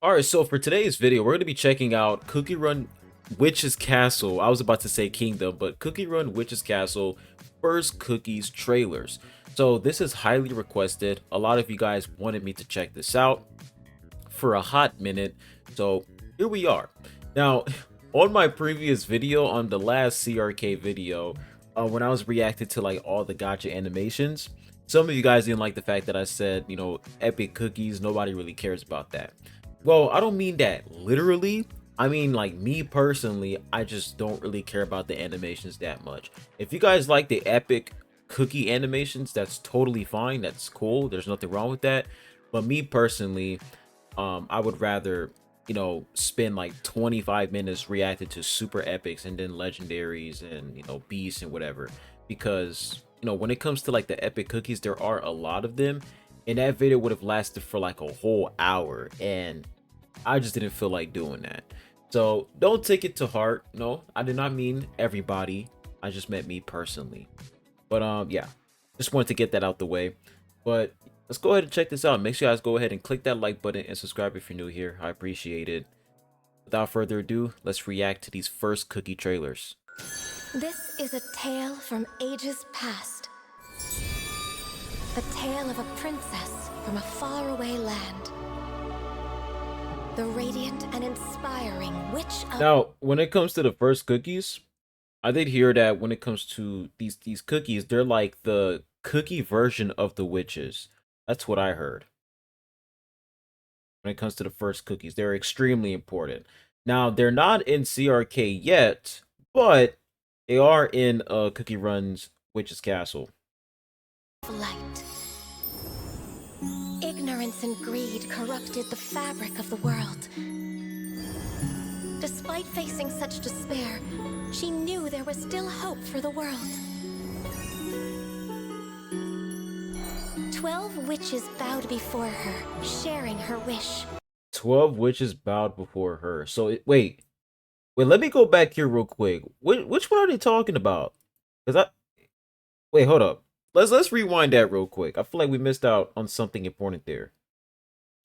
Alright, so for today's video, we're going to be checking out Cookie Run Witch's Castle. I was about to say Kingdom, but Cookie Run Witch's Castle first cookies trailers. So this is highly requested. A lot of you guys wanted me to check this out for a hot minute. So here we are. Now, on my previous video, on the last CRK video, when I was reacting to like all the gacha animations, some of you guys didn't like the fact that I said, epic cookies, nobody really cares about that. Well, I don't mean that literally. I mean, like, me personally, I just don't really care about the animations that much. If you guys like the epic cookie animations, that's totally fine. That's cool. There's nothing wrong with that. But me personally, I would rather, spend like 25 minutes reacting to super epics and then legendaries and, beasts and whatever. Because, when it comes to like the epic cookies, there are a lot of them. And that video would have lasted for like a whole hour, and I just didn't feel like doing that. So don't take it to heart. No, I did not mean everybody. I just meant me personally. But yeah, just wanted to get that out the way. But let's go ahead and check this out. Make sure you guys go ahead and click that like button and subscribe if you're new here. I appreciate it. Without further ado, let's react to these first cookie trailers. This is a tale from ages past. The tale of a princess from a faraway land. The radiant and inspiring witch of... Now, when it comes to the first cookies, I did hear that when it comes to these cookies, they're like the cookie version of the witches. That's what I heard. When it comes to the first cookies, they're extremely important. Now, they're not in CRK yet, but they are in Cookie Run's Witch's Castle. Light. Ignorance and greed corrupted the fabric of the world. Despite facing such despair, she knew there was still hope for the world. 12 witches bowed before her, sharing her wish. 12 witches bowed before her. So, wait, let me go back here real quick. Which one are they talking about? Wait, hold up. Let's rewind that real quick. I feel like we missed out on something important there.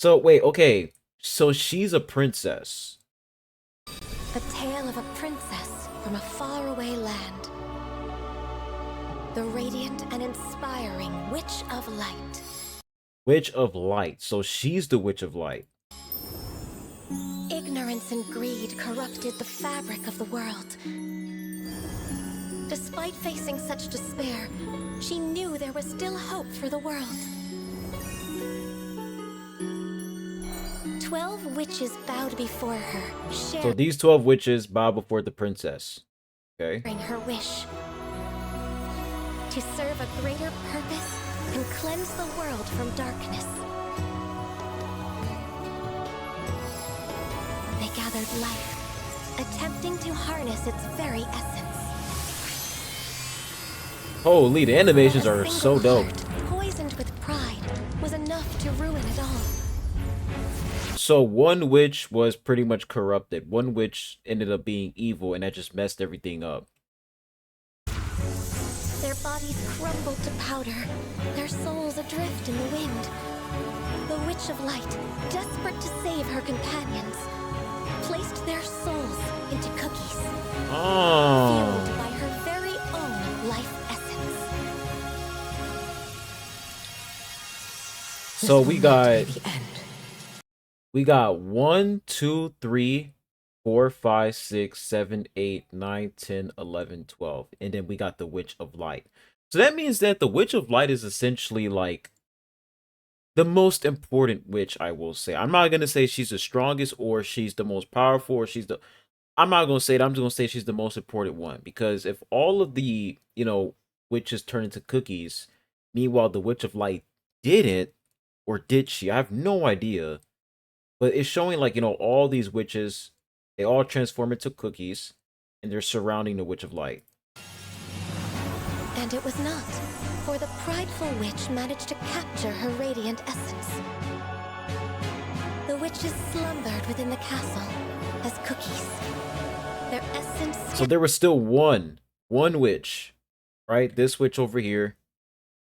So wait, okay. So she's a princess. The tale of a princess from a faraway land. The radiant and inspiring Witch of Light. Witch of Light. So she's the Witch of Light. Ignorance and greed corrupted the fabric of the world. Despite facing such despair, she knew there was still hope for the world. 12 witches bowed before her, So these 12 witches bow before the princess. Okay. Sharing her wish to serve a greater purpose and cleanse the world from darkness. They gathered life, attempting to harness its very essence. Holy, the animations are so dope. Poisoned with pride was enough to ruin it all. So one witch was pretty much corrupted. One witch ended up being evil, and that just messed everything up. Their bodies crumbled to powder, their souls adrift in the wind. The Witch of Light, desperate to save her companions, placed their souls into cookies. Oh. Fueled by her very own life essence. So we got 1, 2, 3, 4, 5, 6, 7, 8, 9, 10, 11, 12. And then we got the Witch of Light. So that means that the Witch of Light is essentially like the most important witch, I will say. I'm not going to say she's the strongest or she's the most powerful or I'm not going to say it. I'm just going to say she's the most important one. Because if all of the, witches turn into cookies, meanwhile the Witch of Light didn't, or did she? I have no idea. But it's showing like, all these witches, they all transform into cookies, and they're surrounding the Witch of Light. And it was not, for the prideful witch managed to capture her radiant essence. The witches slumbered within the castle as cookies. Their essence... So there was still one witch, right? This witch over here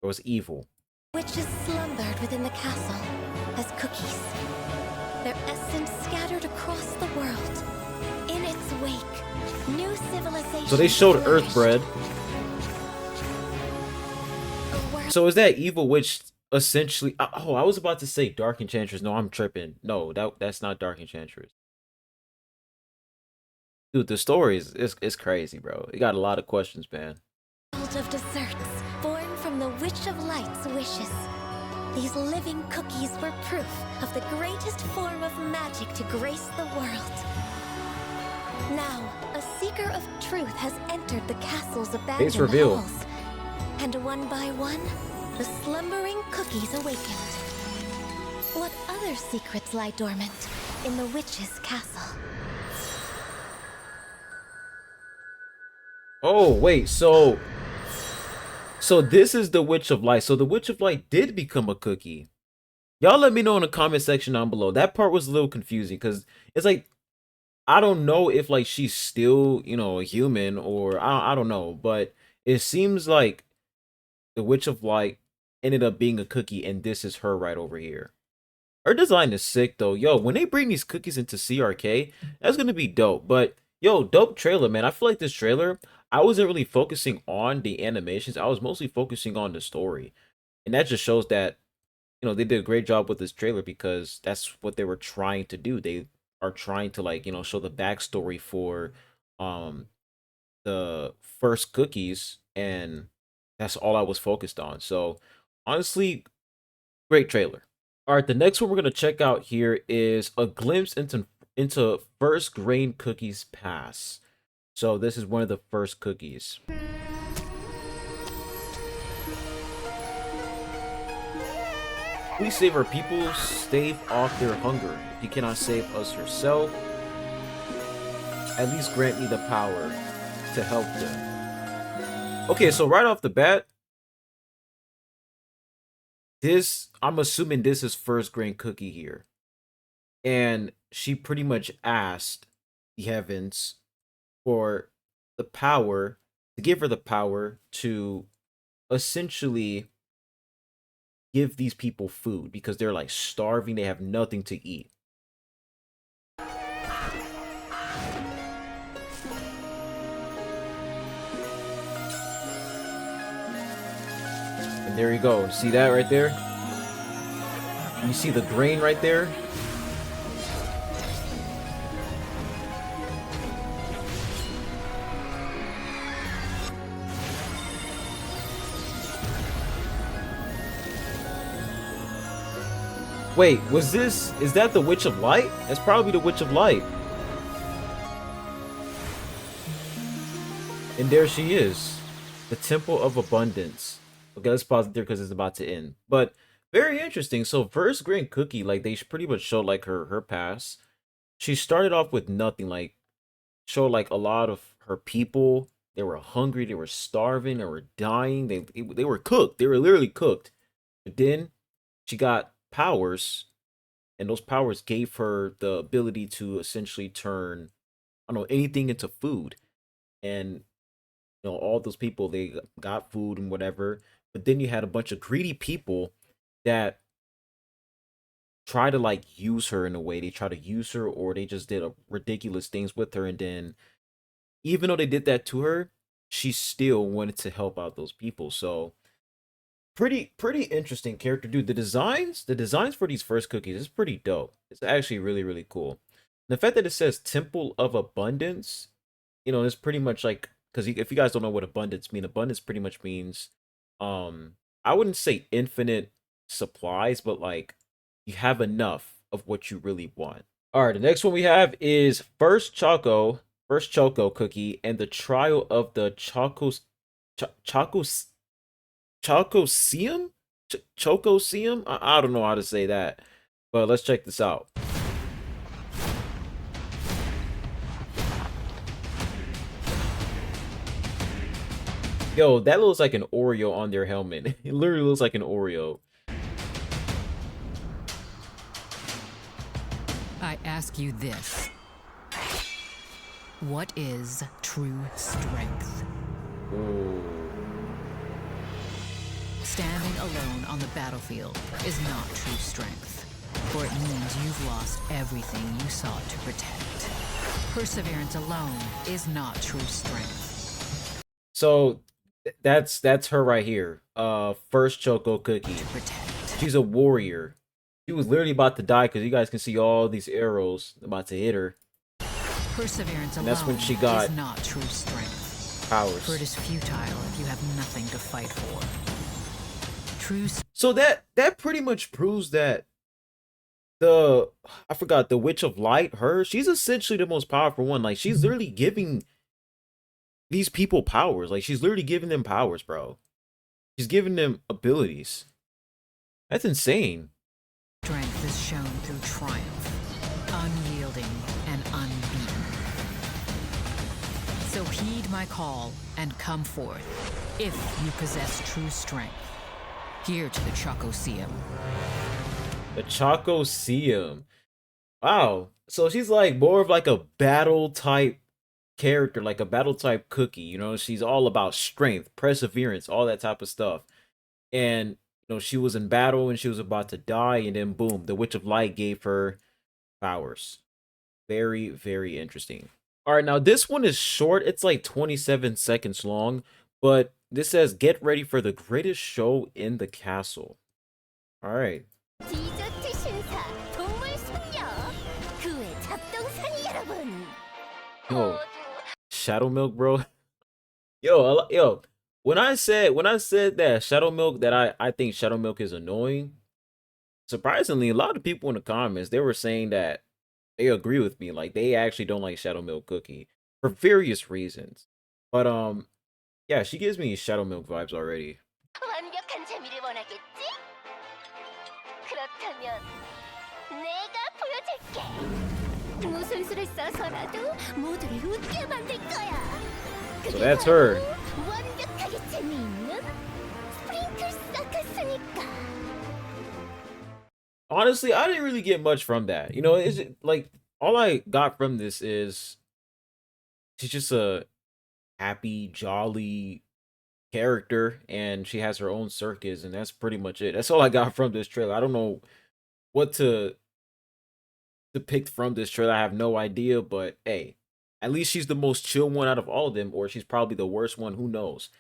was evil. Witches slumbered within the castle as cookies. Their essence and scattered across the world. In its wake, new civilizations. So they showed flourished. Earthbred. So is that evil witch essentially? Oh, I was about to say Dark Enchantress. No, I'm tripping. No, that's not Dark Enchantress. Dude, the story is crazy, bro. You got a lot of questions, man. World of desserts, born from the Witch of Light's wishes. These living cookies were proof of the greatest form of magic to grace the world. Now, a seeker of truth has entered the castle's abandoned reveal. halls. And one by one, the slumbering cookies awakened. What other secrets lie dormant in the witch's castle? Oh, wait, so this is the Witch of Light. So the Witch of Light did become a cookie. Y'all let me know in the comment section down below. That part was a little confusing because it's like, I don't know if like she's still, you know, a human or I don't know, but it seems like the Witch of Light ended up being a cookie and this is her right over here. Her design is sick though. Yo, when they bring these cookies into CRK, that's gonna be dope. But yo, dope trailer, man. I feel like this trailer, I wasn't really focusing on the animations. I was mostly focusing on the story. And that just shows that, you know, they did a great job with this trailer because that's what they were trying to do. They are trying to, like, you know, show the backstory for the first cookies, and that's all I was focused on. So honestly, great trailer. All right, the next one we're gonna check out here is a glimpse into first grain cookies pass. So this is one of the first cookies. Please save our people, stave off their hunger. If you cannot save us yourself, at least grant me the power to help them. Okay, so right off the bat, I'm assuming this is first grain cookie here. And she pretty much asked the heavens for the power, to give her the power to essentially give these people food because they're like starving, they have nothing to eat. And there you go. See that right there? You see the grain right there? Wait, is that the Witch of Light? That's probably the Witch of Light. And there she is. The Temple of Abundance. Okay, let's pause it there because it's about to end. But very interesting. So first grain cookie, like they pretty much showed like her past. She started off with nothing, like showed like a lot of her people. They were hungry, they were starving, they were dying, they were cooked, they were literally cooked. But then she got powers, and those powers gave her the ability to essentially turn, I don't know, anything into food. And you know, all those people, they got food and whatever. But then you had a bunch of greedy people that try to like use her in a way. They try to use her, or they just did ridiculous things with her. And then even though they did that to her, she still wanted to help out those people. So pretty interesting character, dude. The designs for these first cookies is pretty dope. It's actually really cool. The fact that it says Temple of Abundance, you know, it's pretty much like, because if you guys don't know what abundance pretty much means, I wouldn't say infinite supplies, but like you have enough of what you really want. All right, the next one we have is first Choco cookie and the trial of the Chocosseum? Chocosseum? I don't know how to say that, but let's check this out. Yo, that looks like an Oreo on their helmet. It literally looks like an Oreo. I ask you this. What is true strength? Ooh. Standing alone on the battlefield is not true strength. for it means you've lost everything you sought to protect. Perseverance alone is not true strength. So that's her right here. First Choco Cookie. To protect. She's a warrior. She was literally about to die because you guys can see all these arrows about to hit her. Perseverance alone That's when she got is not true strength. powers. For it is futile if you have nothing to fight for. True. So that pretty much proves that the I forgot the Witch of Light, she's essentially the most powerful one. Like she's literally giving these people powers. Like she's literally giving them powers, bro. She's giving them abilities. That's insane. Strength is shown through triumph, unyielding and unbeaten. So heed my call and come forth, if you possess true strength. Here to the Chocosseum. The Chocosseum. Wow. So she's like more of like a battle type character, like a battle type cookie. You know, she's all about strength, perseverance, all that type of stuff. And you know, she was in battle and she was about to die, and then boom, the Witch of Light gave her powers. Very, very interesting. All right, now this one is short. It's like 27 seconds long, but this says, get ready for the greatest show in the castle. All right. 디저트 신사 동물 숙녀 그의 잡동사니 여러분. Yo, Shadow Milk, bro. Yo, when I said that Shadow Milk, that I think Shadow Milk is annoying, surprisingly, a lot of people in the comments, they were saying that they agree with me. Like they actually don't like Shadow Milk Cookie for various reasons. But yeah, she gives me Shadow Milk vibes already. 완벽한 재미를 원하겠지? 그렇다면 내가 보여줄게. 무슨 수를 써서라도 모두를 웃게 만들 거야. So that's her. 완벽하게 재미있는 스프링클 서커스니까. Honestly, I didn't really get much from that. You know, is it like all I got from this is she's just a happy, jolly character, and she has her own circus, and that's pretty much it. That's all I got from this trailer. I don't know what to depict from this trailer. I have no idea, but hey, at least she's the most chill one out of all of them, or she's probably the worst one. Who knows?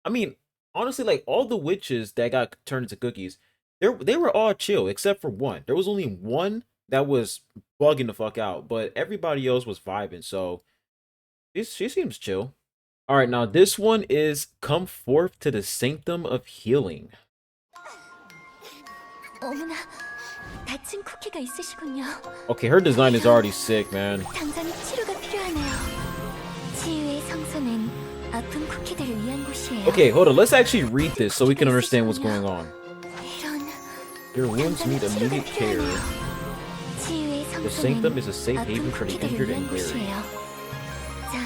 I mean, honestly, like all the witches that got turned into cookies, they were all chill except for one. There was only one that was bugging the fuck out, but everybody else was vibing. So she seems chill. All right, now this one is come forth to the Sanctum of Healing. 어머나, 다친 쿠키가 있으시군요. Okay, her design is already sick, man. 당장 치료가 필요하네요. 치유의 성소는 아픈 쿠키들을 위한 곳이에요. Okay, hold on. Let's actually read this so we can understand what's going on. 이런 Your wounds need immediate care. 치유의 The Sanctum 성소는 is a safe haven 아픈 for the 쿠키들을 injured 위한 and weary. 곳이에요. 자,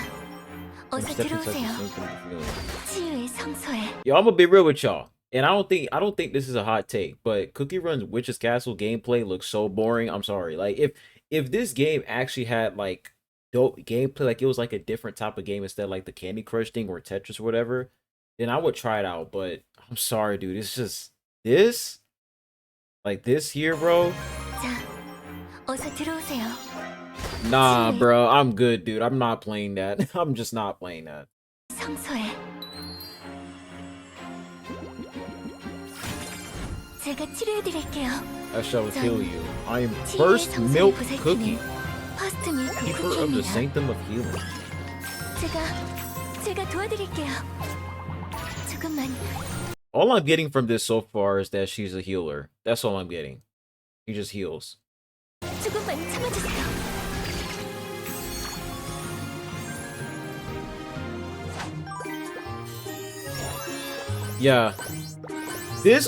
Come 어서 step inside the 들어오세요. Sanctum of Healing. 치유의 성소에. Yo, I'm gonna be real with y'all, and I don't think this is a hot take, but Cookie Run's Witch's Castle gameplay looks so boring. I'm sorry. Like if this game actually had like dope gameplay, like it was like a different type of game instead of like the Candy Crush thing or Tetris or whatever, then I would try it out. But I'm sorry, dude. It's just this, like this here, bro. 자, 어서 들어오세요. Nah, bro. I'm good, dude. I'm not playing that. I'm just not playing that. 성소에. 제가 치료해드릴게요. I shall heal you. I am First Milk Cookie, 퍼스트 밀크 Keeper of the 쿠키입니다. Sanctum of Healing. 제가 도와드릴게요. 조금만. All I'm getting from this so far is that she's a healer. That's all I'm getting. He just heals. 조금만 참아주세요. Yeah.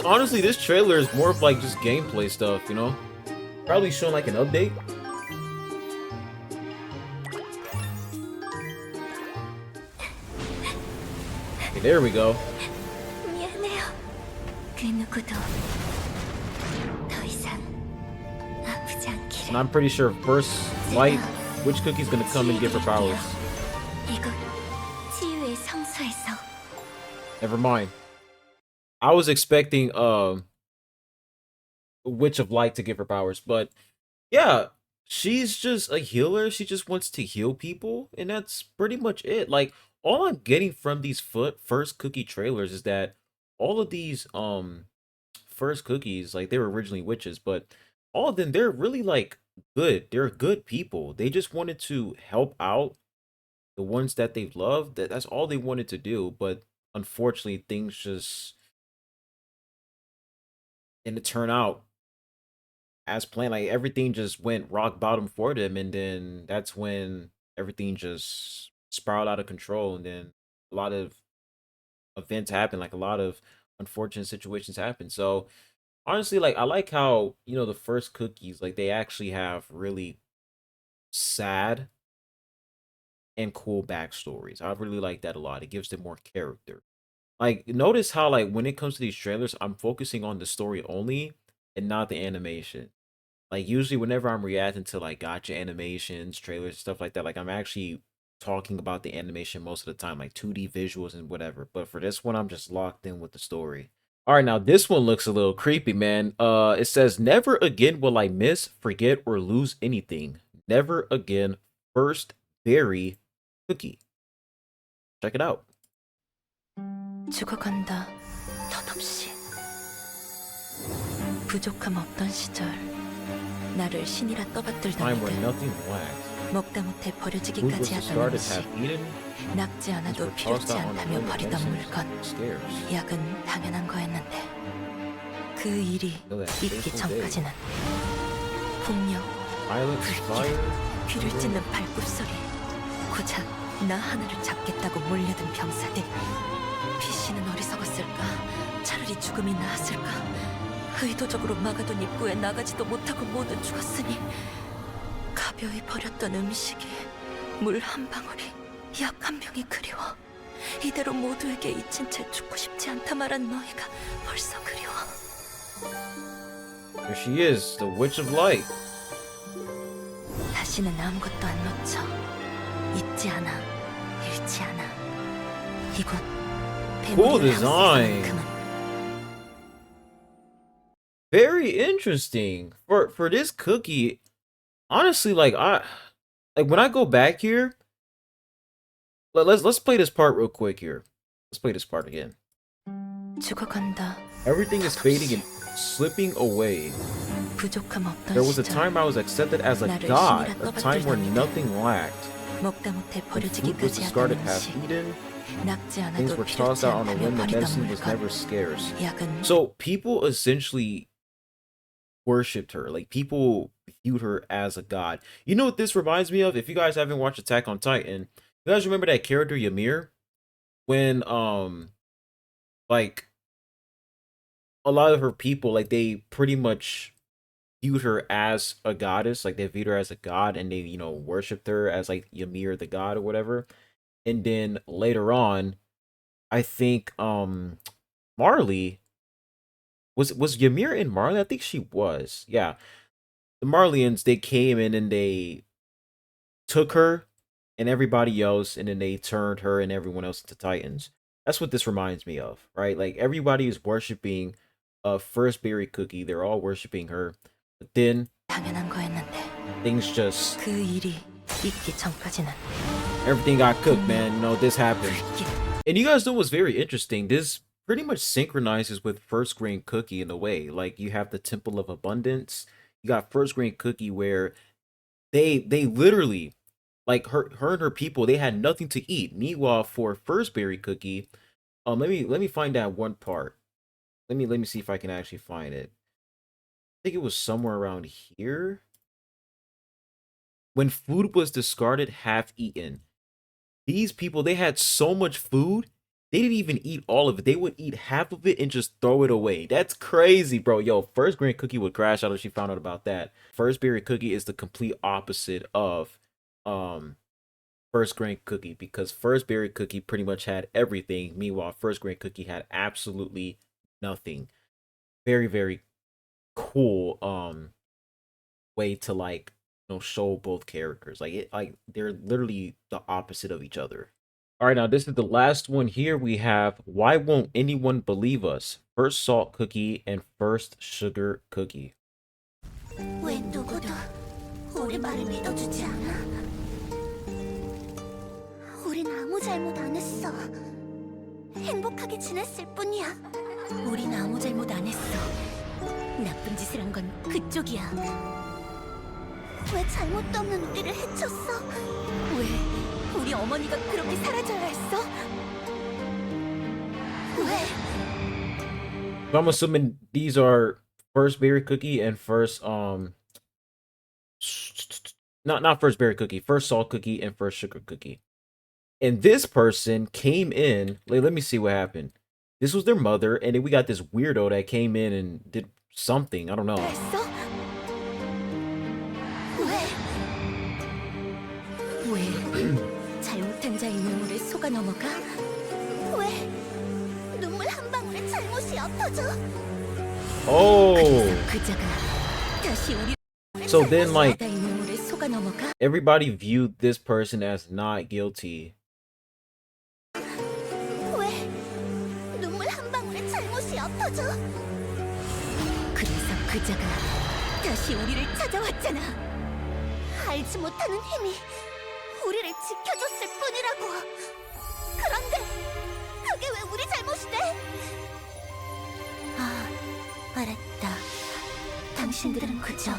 Honestly, this trailer is more of like just gameplay stuff, you know? Probably showing like an update. Okay, there we go. 미안해요. 그 누구도 더 이상 아프지 않기를. And I'm pretty sure first light, which cookie's gonna come and give her powers? 이곳 치유의 성소에서. Never mind. I was expecting Witch of Light to give her powers. But yeah, she's just a healer. She just wants to heal people, and that's pretty much it. Like all I'm getting from these first cookie trailers is that all of these first cookies, like they were originally witches, but all of them, they're really like good. They're good people. They just wanted to help out the ones that they loved. That's all they wanted to do. But unfortunately, things just didn't turn out as planned. Like everything just went rock bottom for them, and then that's when everything just spiraled out of control, and then a lot of events happen, like a lot of unfortunate situations happen. So honestly, like I like how the first cookies, like they actually have really sad and cool backstories. I really like that a lot. It gives them more character. Like notice how like when it comes to these trailers, I'm focusing on the story only and not the animation. Like usually whenever I'm reacting to like gotcha animations, trailers, stuff like that, like I'm actually talking about the animation most of the time, like 2D visuals and whatever. But for this one, I'm just locked in with the story. All right, now this one looks a little creepy, man. It says, "Never again will I miss, forget, or lose anything. Never again. First berry cookie." Check it out. 죽어간다 덧없이 부족함 없던 시절 나를 신이라 떠받들던 Time where 이들 nothing lacked. 먹다 못해 Food was 버려지기까지 하던 discarded, half 음식 eaten, 낙지 things 않아도 were tossed 필요치 out on a 않다며 limb of 버리던 medicines, 물건 scarce. 약은 당연한 거였는데 그 일이 Till that 있기 fateful day. 전까지는 폭력, Violence, fire, 귀를 hunger, 찢는 발굽소리 고작 나 하나를 잡겠다고 몰려든 병사들 피씨는 어리석었을까 차라리 죽음이 나았을까 의도적으로 막아둔 입구에 나가지도 못하고 모두 죽었으니 가벼이 버렸던 음식이 물 한 방울이 약 한 병이 그리워 이대로 모두에게 잊힌 채 죽고 싶지 않다 말한 너희가 벌써 그리워 There she is, the Witch of Light. 다시는 아무것도 안 놓쳐 잊지 않아 잃지 않아 이곳 Cool 베모리 design. 하우스에서만큼은 Very interesting. For this cookie, honestly, like when I go back here, let's play this part real quick here. Let's play this part again. 죽어간다 Everything is fading and slipping away. 부족함 없던 There was a 시절 time I was accepted as a god, a time where nothing lacked. 먹다 못해 When food was 버려지기까지 discarded, 하던 half 음식 eaten, 낙지 things 않아도 were tossed 필요치 out on a 않다며 limb, and 버리던 medicine was never 물건 scarce. 약은 So people essentially worshipped her. Like people viewed her as a god. You know what this reminds me of? If you guys haven't watched Attack on Titan, you guys remember that character Ymir? When like a lot of her people, like they pretty much viewed her as a goddess, like they viewed her as a god, and they worshipped her as like Ymir the god or whatever. And then later on, I think Marley was Ymir in Marley? I think she was. Yeah. The Marleyans, they came in and they took her and everybody else, and then they turned her and everyone else into Titans. That's what this reminds me of, right? Like everybody is worshiping first berry cookie. They're all worshiping her. But then 당연한 거였는데 things just 그 일이 있기 전까지는 everything got cooked, man. This happened. 불길 And you guys know what's very interesting? This pretty much synchronizes with first grain cookie in a way. Like you have the Temple of Abundance. You got first grain cookie where they literally, like her and her people, they had nothing to eat. Meanwhile, for first berry cookie, let me find that one part. Let me see if I can actually find it. I think it was somewhere around here. When food was discarded, half eaten. These people, they had so much food, they didn't even eat all of it. They would eat half of it and just throw it away. That's crazy, bro. Yo, first grain cookie would crash out if she found out about that. First berry cookie is the complete opposite of first grain cookie, because first berry cookie pretty much had everything. Meanwhile, first grain cookie had absolutely nothing. Very, very cool way to like show both characters. Like they're literally the opposite of each other. All right, now this is the last one here. We have "Why Won't Anyone Believe Us?" First salt cookie and first sugar cookie. 왜 누구도 우리 말을 믿어주지 않아? 우린 아무 잘못 안 했어. 행복하게 지냈을 뿐이야. 우린 아무 잘못 안 했어. 나쁜 짓을 한 건 그쪽이야. 왜 잘못도 없는 우리를 해쳤어? 왜 우리 어머니가 그렇게 사라져야 했어? 왜? So I'm assuming these are first berry cookie and first not first berry cookie, first salt cookie and first sugar cookie. And this person came in, let me see what happened. This was their mother, and then we got this weirdo that came in and did something. I don't know. 했어? 왜 잘못한 자의 눈물에 속아 넘어가? 왜 눈물 한 방울에 잘못이 엎어져? Oh. 그자가 다시 우리 So then, like, 자의 눈물에 속아 넘어가? everybody viewed this person as not guilty. 왜 눈물 한 방울에 잘못이 엎어져? 그래서 그자가 다시 우리를 찾아왔잖아. 알지 못하는 힘이 우리를 지켜줬을 뿐이라고. 그런데 그게 왜 우리 잘못이 돼? 아, 알았다. 당신들은 그저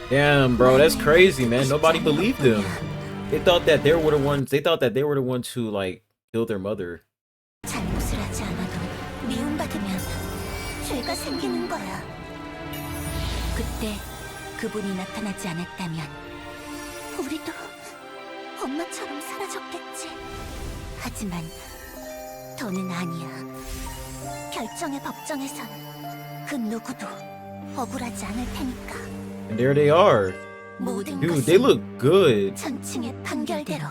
Damn, bro, that's crazy, man. Nobody believed them. They thought that they were the ones. They thought that they were the ones who like killed their mother. 잘못을 하지 않아도 미움받으면 죄가 생기는 거야. 그때 그분이 나타나지 않았다면 우리도 엄마처럼 사라졌겠지. 하지만 더는 아니야. 결정의 법정에선 그 누구도 억울하지 않을 테니까. And there they are. 모든 Dude, they 것은 look good. 천칭의 판결대로.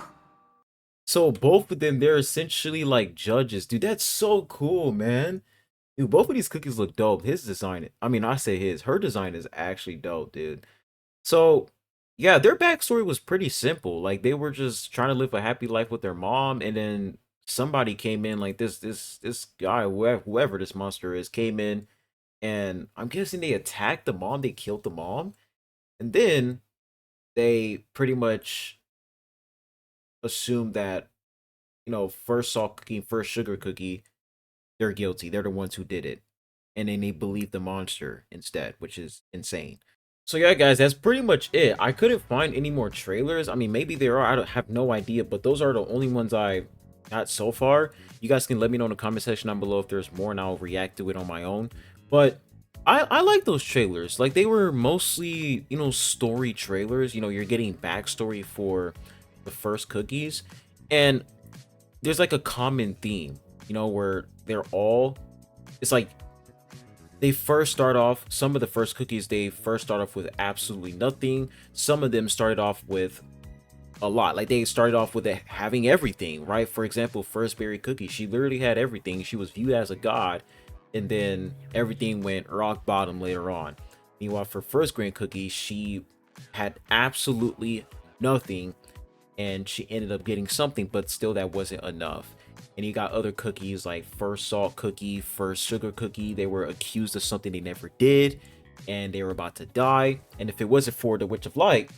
So both of them, they're essentially like judges. Dude, that's so cool, man. Dude, both of these cookies look dope. His design, I mean, I say his, her design is actually dope, dude. So, yeah, their backstory was pretty simple. Like, they were just trying to live a happy life with their mom, and then somebody came in, like this guy, whoever this monster is, came in, and I'm guessing they attacked the mom, they killed the mom, and then they pretty much assumed that, you know, first salt cookie, first sugar cookie, they're guilty. They're the ones who did it. And then they believe the monster instead, which is insane. So yeah, guys, that's pretty much it. I couldn't find any more trailers. I mean, maybe there are. I don't have no idea, but those are the only ones I got so far. You guys can let me know in the comment section down below if there's more, and I'll react to it on my own. But I like those trailers. Like, they were mostly, you know, story trailers. You know, you're getting backstory for the first cookies, and there's like a common theme, you know, where they're all, it's like they first start off, some of the first cookies, they first start off with absolutely nothing. Some of them started off with a lot. Like, they started off with having everything, right? For example, first berry cookie, she literally had everything. She was viewed as a god, and then everything went rock bottom later on. Meanwhile, for first grain cookie, she had absolutely nothing, and she ended up getting something, but still that wasn't enough. And you got other cookies like first salt cookie, first sugar cookie. They were accused of something they never did, and they were about to die. And if it wasn't for the Witch of Light,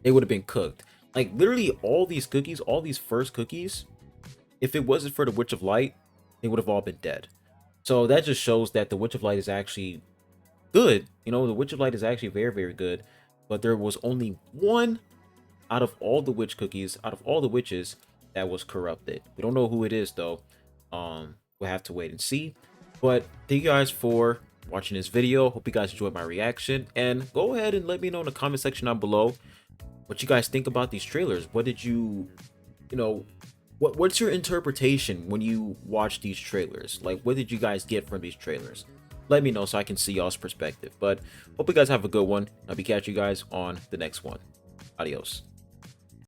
they would have been cooked. Like, literally all these cookies, all these first cookies, if it wasn't for the Witch of Light, they would have all been dead. So that just shows that the Witch of Light is actually good. You know, the Witch of Light is actually very, very good. But there was only one out of all the witch cookies, out of all the witches, that was corrupted. We don't know who it is, though. We'll have to wait and see. But thank you guys for watching this video. Hope you guys enjoyed my reaction. And go ahead and let me know in the comment section down below what you guys think about these trailers. What did you know, what's your interpretation when you watch these trailers? Like, what did you guys get from these trailers? Let me know so I can see y'all's perspective. But hope you guys have a good one. I'll be catching you guys on the next one. Adios.